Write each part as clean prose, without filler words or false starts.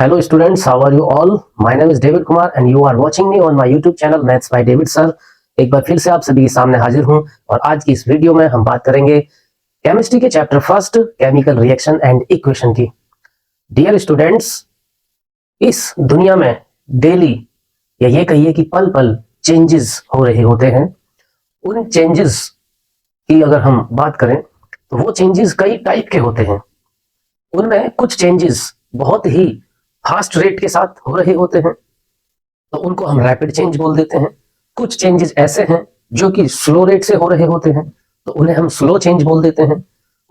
Hello students, how are you all? My name is David Kumar and you are watching me on my YouTube channel Maths by David Sir। एक बार फिर से आप सभी के सामने हाजिर हूं और आज की इस वीडियो में हम बात करेंगे केमिस्ट्री के chapter first chemical reaction and equation की। डियर स्टूडेंट्स, इस दुनिया में डेली या ये कहिए कि पल पल चेंजेस हो रहे होते हैं। उन चेंजेस की अगर हम बात करें तो वो चेंजेस कई टाइप के होते हैं। उनमें कुछ चेंजेस बहुत ही फास्ट रेट के साथ हो रहे होते हैं तो उनको हम रैपिड चेंज बोल देते हैं। कुछ चेंजेस ऐसे हैं जो कि स्लो रेट से हो रहे होते हैं तो उन्हें हम स्लो चेंज बोल देते हैं।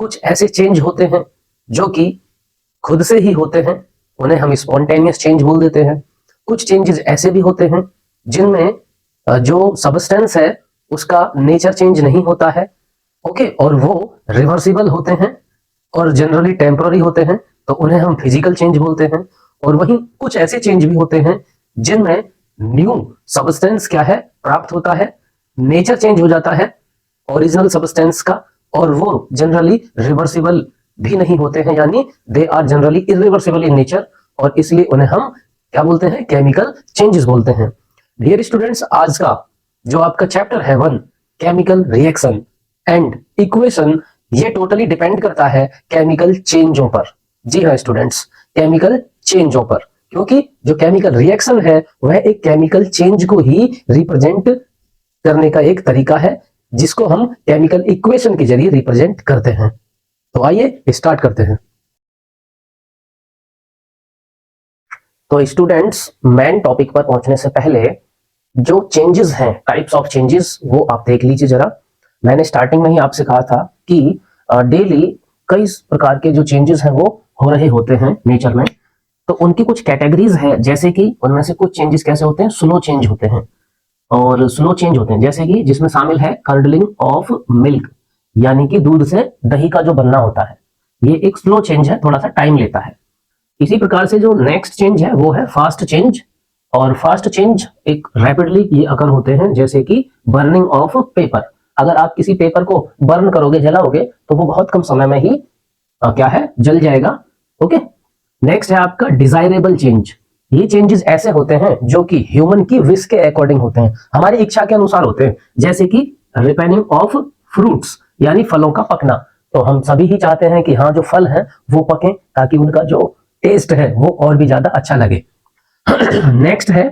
कुछ ऐसे चेंज होते हैं जो कि खुद से ही होते हैं, उन्हें हम स्पॉन्टेनियस चेंज बोल देते हैं। कुछ चेंजेस ऐसे भी होते हैं जिनमें जो सब्सटेंस है उसका नेचर चेंज नहीं होता है, ओके, और वो रिवर्सिबल होते हैं और जनरली टेम्पररी होते हैं तो उन्हें हम फिजिकल चेंज बोलते हैं। और वहीं कुछ ऐसे चेंज भी होते हैं जिनमें न्यू सब्सटेंस क्या है प्राप्त होता है, नेचर चेंज हो जाता है ओरिजिनल सब्सटेंस का, और वो जनरली रिवर्सिबल भी नहीं होते हैं, यानी they are generally irreversible in nature, और इसलिए उन्हें हम क्या बोलते हैं, केमिकल चेंजेस बोलते हैं। डियर स्टूडेंट्स, आज का जो आपका चैप्टर है 1 केमिकल रिएक्शन एंड इक्वेशन, ये टोटली डिपेंड करता है केमिकल चेंजों पर। जी हाँ स्टूडेंट्स, केमिकल चेंजों पर, क्योंकि जो केमिकल रिएक्शन है वह एक केमिकल चेंज को ही रिप्रेजेंट करने का एक तरीका है जिसको हम केमिकल इक्वेशन के जरिए रिप्रेजेंट करते हैं। तो आइए स्टार्ट करते हैं। तो स्टूडेंट्स, मेन टॉपिक पर पहुंचने से पहले जो चेंजेस हैं, टाइप्स ऑफ चेंजेस, वो आप देख लीजिए जरा। मैंने स्टार्टिंग में ही आपसे कहा था कि डेली कई प्रकार के जो चेंजेस हैं वो हो रहे होते हैं नेचर में, तो उनकी कुछ कैटेगरीज हैं। जैसे कि उनमें से कुछ चेंजेस कैसे होते हैं, स्लो चेंज होते हैं और स्लो चेंज होते हैं, जैसे कि जिसमें शामिल है कर्डलिंग ऑफ मिल्क, यानी कि दूध से दही का जो बनना होता है, ये एक स्लो चेंज है, थोड़ा सा टाइम लेता है। इसी प्रकार से जो नेक्स्ट चेंज है वो है फास्ट चेंज, और फास्ट चेंज एक रैपिडली ये अकर होते हैं, जैसे कि बर्निंग ऑफ पेपर। अगर आप किसी पेपर को बर्न करोगे, जलाओगे, तो वो बहुत कम समय में ही क्या है, जल जाएगा। ओके, नेक्स्ट है आपका डिजायरेबल चेंज। ये चेंजेस ऐसे होते हैं जो कि ह्यूमन की विश के अकॉर्डिंग होते हैं, हमारी इच्छा के अनुसार होते हैं, जैसे कि रिपेनिंग ऑफ फ्रूट्स, यानी फलों का पकना। तो हम सभी ही चाहते हैं कि हाँ, जो फल हैं वो पकें ताकि उनका जो टेस्ट है वो और भी ज्यादा अच्छा लगे। नेक्स्ट है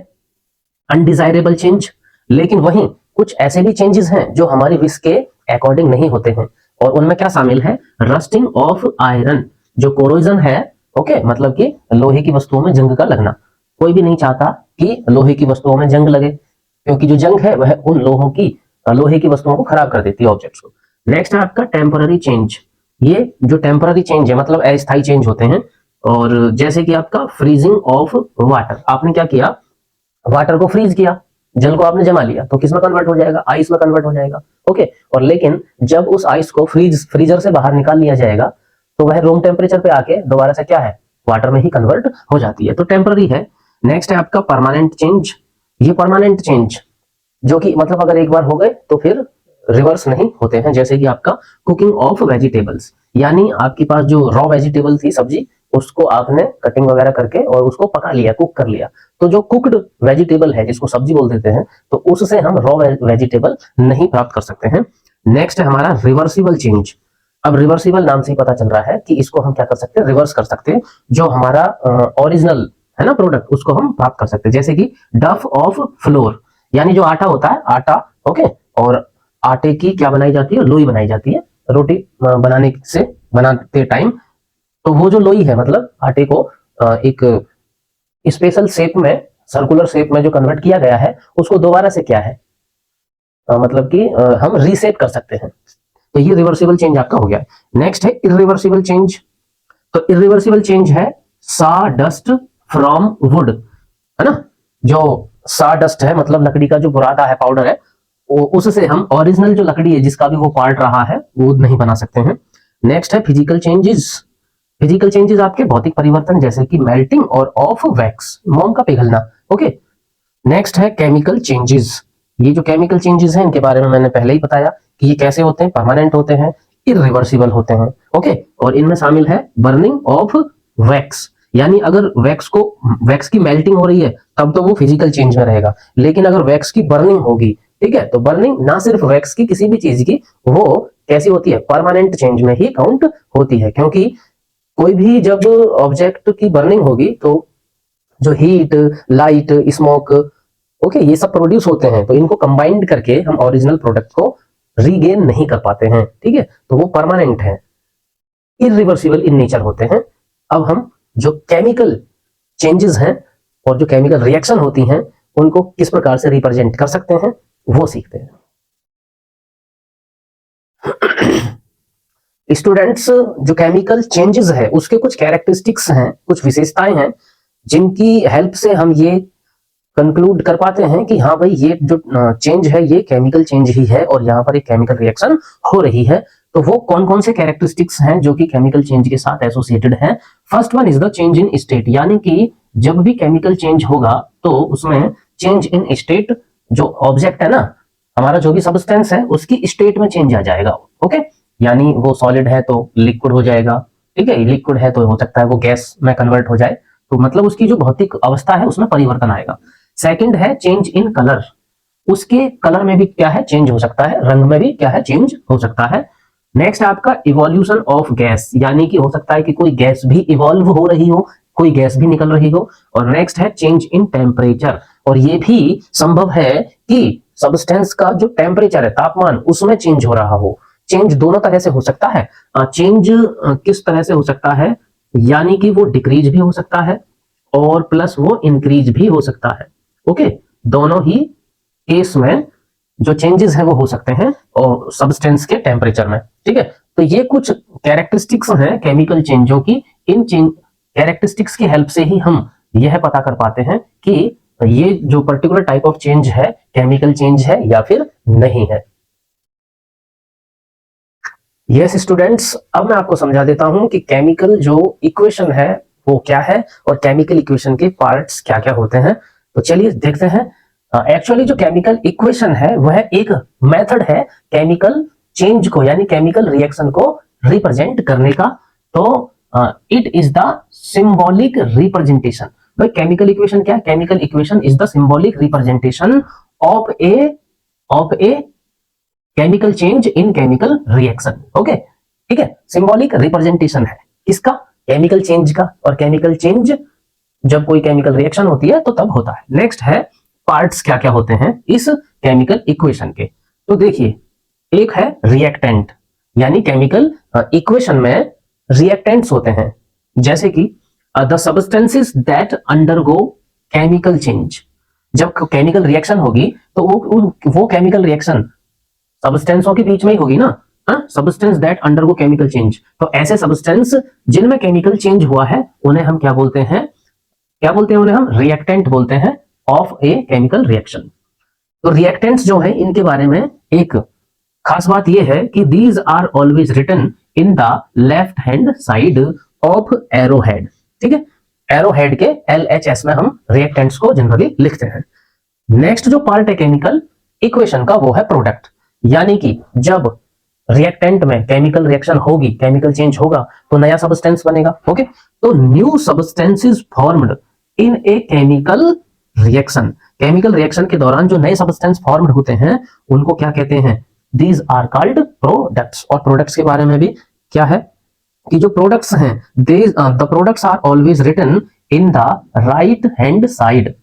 अनडिजायरेबल चेंज, लेकिन वहीं कुछ ऐसे भी चेंजेस हैं जो हमारी विश के अकॉर्डिंग नहीं होते हैं, और उनमें क्या शामिल है, रस्टिंग ऑफ आयरन, जो कोरोजन है, ओके, मतलब कि लोहे की वस्तुओं में जंग का लगना। कोई भी नहीं चाहता कि लोहे की वस्तुओं में जंग लगे, क्योंकि जो जंग है वह उन लोहे की वस्तुओं को खराब कर देती है, ऑब्जेक्ट्स को। नेक्स्ट है आपका टेम्पररी चेंज। ये जो टेम्पररी चेंज है मतलब अस्थायी चेंज होते हैं, और जैसे कि आपका फ्रीजिंग ऑफ वाटर, आपने क्या किया, वाटर को फ्रीज किया, जल को आपने जमा लिया, तो किस में कन्वर्ट हो जाएगा, आइस में कन्वर्ट हो जाएगा, ओके। और लेकिन जब उस आइस को फ्रीजर से बाहर निकाल लिया जाएगा तो वह रूम टेम्परेचर पे आके दोबारा से क्या है, वाटर में ही कन्वर्ट हो जाती है, तो टेम्पररी है। नेक्स्ट है आपका परमानेंट चेंज। ये परमानेंट चेंज जो कि मतलब अगर एक बार हो गए तो फिर रिवर्स नहीं होते हैं, जैसे कि आपका कुकिंग ऑफ वेजिटेबल्स, यानी आपके पास जो रॉ वेजिटेबल थी, सब्जी, उसको आपने कटिंग वगैरह करके और उसको पका लिया, कुक कर लिया, तो जो कुक्ड वेजिटेबल है जिसको सब्जी बोल देते हैं, तो उससे हम रॉ वेजिटेबल नहीं प्राप्त कर सकते हैं। नेक्स्ट है हमारा रिवर्सिबल चेंज। अब रिवर्सिबल नाम से ही पता चल रहा है कि इसको हम क्या कर सकते हैं, रिवर्स कर सकते हैं। जो हमारा ओरिजिनल है ना प्रोडक्ट, उसको हम प्राप्त कर सकते हैं, जैसे कि डफ ऑफ फ्लोर, यानी जो आटा होता है, आटा, ओके, और आटे की क्या बनाई जाती है, लोई बनाई जाती है रोटी बनाते टाइम। तो वो जो लोई है मतलब आटे को एक स्पेशल शेप में, सर्कुलर शेप में जो कन्वर्ट किया गया है, उसको दोबारा से क्या है, मतलब कि हम रीसेट कर सकते हैं। तो ये रिवर्सिबल चेंज आपका हो गया। नेक्स्ट है इरिवर्सिबल चेंज। तो इरिवर्सिबल चेंज है सा डस्ट फ्रॉम वुड, है ना। जो सा डस्ट है मतलब लकड़ी का जो बुरादा है, पाउडर है, उससे हम ओरिजिनल जो लकड़ी है जिसका भी वो पार्ट रहा है वो नहीं बना सकते हैं। नेक्स्ट है फिजिकल चेंजेस। फिजिकल चेंजेस आपके भौतिक परिवर्तन, जैसे कि मेल्टिंग और ऑफ वैक्स, मोम का पिघलना, ओके। नेक्स्ट है केमिकल चेंजेस। ये जो केमिकल चेंजेस हैं इनके बारे में मैंने पहले ही बताया कि ये कैसे होते हैं, परमानेंट होते हैं, इरिवर्सिबल होते हैं, ओके। और इनमें शामिल है बर्निंग ऑफ वैक्स, यानी अगर वैक्स की मेल्टिंग हो रही है तब तो वो फिजिकल चेंज में रहेगा, लेकिन अगर वैक्स की बर्निंग होगी, ठीक है, तो बर्निंग ना सिर्फ वैक्स की, किसी भी चीज की, वो कैसी होती है, परमानेंट चेंज में ही काउंट होती है। क्योंकि कोई भी जब ऑब्जेक्ट की बर्निंग होगी तो जो हीट, लाइट, स्मोक, ओके, ये सब प्रोड्यूस होते हैं, तो इनको कंबाइंड करके हम ओरिजिनल प्रोडक्ट को रीगेन नहीं कर पाते हैं, ठीक है, तो वो परमानेंट है, इरिवर्सिबल इन नेचर होते हैं। अब हम जो केमिकल चेंजेस हैं और जो केमिकल रिएक्शन होती हैं उनको किस प्रकार से रिप्रेजेंट कर सकते हैं वो सीखते हैं। स्टूडेंट्स, जो केमिकल चेंजेस है उसके कुछ कैरेक्टरिस्टिक्स हैं, कुछ विशेषताएं हैं जिनकी हेल्प से हम ये कंक्लूड कर पाते हैं कि हाँ भाई, ये जो चेंज है ये केमिकल चेंज ही है और यहाँ पर एक केमिकल रिएक्शन हो रही है। तो वो कौन कौन से कैरेक्टरिस्टिक्स हैं जो कि केमिकल चेंज के साथ एसोसिएटेड हैं? First one is the change in state, यानी कि जब भी केमिकल चेंज होगा तो उसमें चेंज इन स्टेट, जो ऑब्जेक्ट है ना, हमारा जो भी सब्सटेंस है उसकी स्टेट में चेंज आ जाएगा, ओके, यानी वो सॉलिड है तो लिक्विड हो जाएगा, ठीक है, लिक्विड है तो हो सकता है वो गैस में कन्वर्ट हो जाए, तो मतलब उसकी जो भौतिक अवस्था है उसमें परिवर्तन आएगा। सेकंड है चेंज इन कलर, उसके कलर में भी क्या है, चेंज हो सकता है, रंग में भी क्या है, चेंज हो सकता है। नेक्स्ट आपका इवोल्यूशन ऑफ गैस, यानी कि हो सकता है कि कोई गैस भी इवॉल्व हो रही हो, कोई गैस भी निकल रही हो। और नेक्स्ट है चेंज इन टेम्परेचर, और ये भी संभव है कि सब्सटेंस का जो टेम्परेचर है, तापमान, उसमें चेंज हो रहा हो। चेंज दोनों तरह से हो सकता है। चेंज किस तरह से हो सकता है, यानी कि वो डिक्रीज भी हो सकता है और प्लस वो इंक्रीज भी हो सकता है, ओके, दोनों ही केस में जो चेंजेस हैं वो हो सकते हैं और सब्सटेंस के टेम्परेचर में, ठीक है। तो ये कुछ कैरेक्टरिस्टिक्स हैं केमिकल चेंजों की। इन कैरेक्टरिस्टिक्स की हेल्प से ही हम यह पता कर पाते हैं कि ये जो पर्टिकुलर टाइप ऑफ चेंज है केमिकल चेंज है या फिर नहीं है। यस स्टूडेंट्स, अब मैं आपको समझा देता हूं कि केमिकल जो इक्वेशन है वो क्या है और केमिकल इक्वेशन के पार्ट्स क्या क्या होते हैं। तो चलिए देखते हैं। एक्चुअली जो केमिकल इक्वेशन है वह एक मेथड है केमिकल चेंज को, यानी केमिकल रिएक्शन को रिप्रेजेंट करने का। तो it is the symbolic representation. भाई केमिकल इक्वेशन क्या है? Chemical equation is the symbolic representation of a chemical change in chemical reaction, okay, ठीक है। सिंबॉलिक रिप्रेजेंटेशन है किसका? केमिकल चेंज का, और केमिकल चेंज जब कोई केमिकल रिएक्शन होती है तो तब होता है। नेक्स्ट है पार्ट्स क्या क्या होते हैं इस केमिकल इक्वेशन के। तो देखिए, एक है रिएक्टेंट, यानी केमिकल इक्वेशन में रिएक्टेंट्स होते हैं, जैसे कि the substances that undergo chemical change. जब केमिकल रिएक्शन होगी तो वो केमिकल रिएक्शन सब्सटेंसों के बीच में ही होगी ना, substance that undergo chemical change. तो ऐसे सब्सटेंस जिनमें केमिकल चेंज हुआ है उन्हें हम क्या बोलते हैं? उन्हें हम रिएक्टेंट बोलते हैं ऑफ ए केमिकल रिएक्शन। तो रिएक्टेंट्स जो है इनके बारे में एक खास बात यह है कि these are always written in the left hand side of arrowhead, ठीक है। एरोहेड के LHS में हम रिएक्टेंट्स को जनरली लिखते हैं। नेक्स्ट जो पार्ट है केमिकल इक्वेशन का वो है प्रोडक्ट, यानी कि जब रिएक्टेंट में केमिकल रिएक्शन होगी, केमिकल चेंज होगा तो नया सब्सटेंस बनेगा, ओके। तो new substances formed in a chemical reaction. Chemical reaction के दौरान जो नए सब्सटेंस फॉर्म्ड होते हैं उनको क्या कहते हैं? These are called products. और प्रोडक्ट्स के बारे में भी क्या है कि जो प्रोडक्ट्स हैं, the products are always written in the right hand side.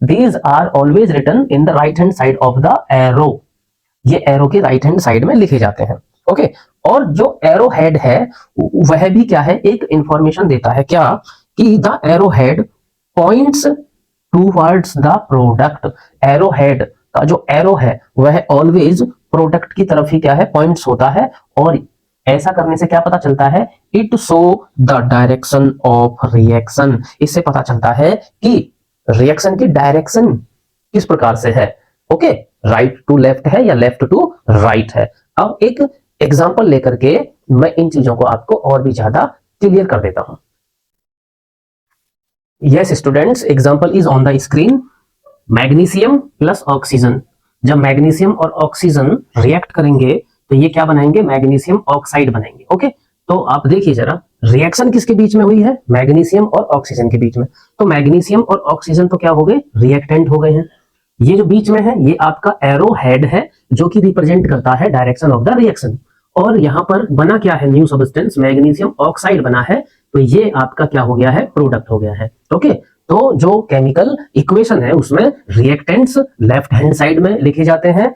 These are always written in the right hand side of the arrow. ये एरो के राइट हैंड साइड में लिखे जाते हैं, ओके। और जो एरो हेड है वह भी क्या है? एक इंफॉर्मेशन देता है, क्या कि the arrow head points towards the product. Arrow head का जो एरो है वह ऑलवेज प्रोडक्ट की तरफ ही क्या है? पॉइंट्स होता है। और ऐसा करने से क्या पता चलता है? It show the direction of reaction. इससे पता चलता है कि रिएक्शन की डायरेक्शन किस प्रकार से है, ओके, राइट टू लेफ्ट है या लेफ्ट टू राइट है। अब एक एग्जांपल लेकर के मैं इन चीजों को आपको और भी ज्यादा क्लियर कर देता हूं। Yes students, example is on the screen. Magnesium plus oxygen. जब मैग्नीशियम और ऑक्सीजन रिएक्ट करेंगे तो ये क्या बनाएंगे? मैग्नीशियम ऑक्साइड बनाएंगे, ओके। तो आप देखिए जरा, रिएक्शन किसके बीच में हुई है? मैग्नीशियम और ऑक्सीजन के बीच में। तो मैग्नीशियम और ऑक्सीजन तो क्या हो गए? रिएक्टेंट हो गए हैं। ये जो बीच में है ये आपका एरो हेड है जो कि रिप्रेजेंट करता है डायरेक्शन ऑफ द रिएक्शन। और यहां पर बना क्या है? न्यू सब्सटेंस मैग्नीशियम ऑक्साइड बना है। तो ये आपका क्या हो गया है? प्रोडक्ट हो गया है। ओके, तो जो केमिकल इक्वेशन है उसमें रिएक्टेंट्स लेफ्ट हैंड साइड में लिखे जाते हैं,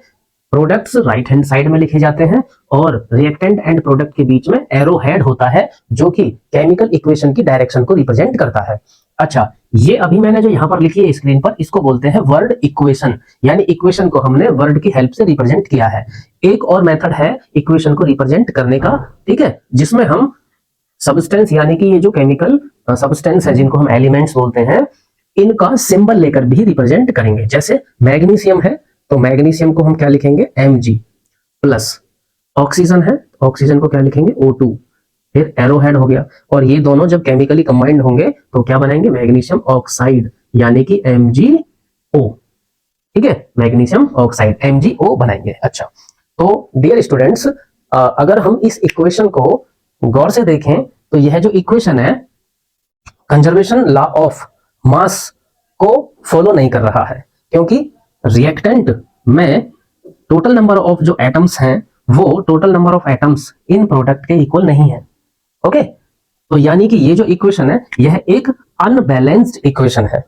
प्रोडक्ट्स राइट हैंड साइड में लिखे जाते हैं, और रिएक्टेंट एंड प्रोडक्ट के बीच में एरो हेड होता है जो कि केमिकल इक्वेशन की डायरेक्शन को रिप्रेजेंट करता है। अच्छा, ये अभी मैंने जो यहां पर लिखी है स्क्रीन पर, इसको बोलते हैं वर्ड इक्वेशन, यानी इक्वेशन को हमने वर्ड की हेल्प से रिप्रेजेंट किया है। एक और मेथड है इक्वेशन को रिप्रेजेंट करने का, ठीक है, जिसमें हम सब्सटेंस यानी कि ये जो केमिकल सब्सटेंस है जिनको हम एलिमेंट्स बोलते हैं, इनका सिंबल लेकर भी रिप्रेजेंट करेंगे। जैसे मैग्नीशियम है तो मैग्नीशियम को हम क्या लिखेंगे? Mg plus. ऑक्सीजन है, ऑक्सीजन को क्या लिखेंगे? O2। फिर एरोहेड हो गया, और ये दोनों जब केमिकली कंबाइंड होंगे तो क्या बनाएंगे? मैग्नीशियम ऑक्साइड, यानी कि MgO। ठीक है, मैग्नीशियम ऑक्साइड MgO बनाएंगे। अच्छा, तो डियर स्टूडेंट्स, अगर हम इस इक्वेशन को गौर से देखें तो यह जो इक्वेशन है कंजर्वेशन लॉ ऑफ मास को फॉलो नहीं कर रहा है, क्योंकि रिएक्टेंट में टोटल नंबर ऑफ जो एटम्स हैं वो total number of atoms in product के इक्वल नहीं है। ओके, तो यानी कि ये जो इक्वेशन है यह एक अनबैलेंस्ड इक्वेशन है।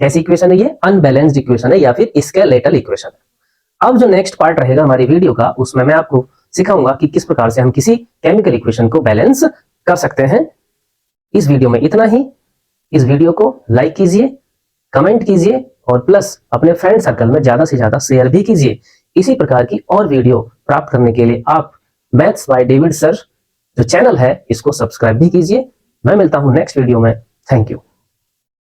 कैसी इक्वेशन है ये? अनबैलेंस्ड इक्वेशन है, या फिर स्केलेटल इक्वेशन है। अब जो नेक्स्ट पार्ट रहेगा हमारी वीडियो का, उसमें मैं आपको सिखाऊंगा कि किस प्रकार से हम किसी केमिकल इक्वेशन को बैलेंस कर सकते हैं। इस वीडियो में इतना ही। इस वीडियो को लाइक कीजिए, कमेंट कीजिए, और प्लस अपने फ्रेंड सर्कल में ज्यादा से ज्यादा शेयर भी कीजिए। इसी प्रकार की और वीडियो प्राप्त करने के लिए आप मैथ्स बाय डेविड सर जो चैनल है इसको सब्सक्राइब भी कीजिए। मैं मिलता हूं नेक्स्ट वीडियो में। Thank you.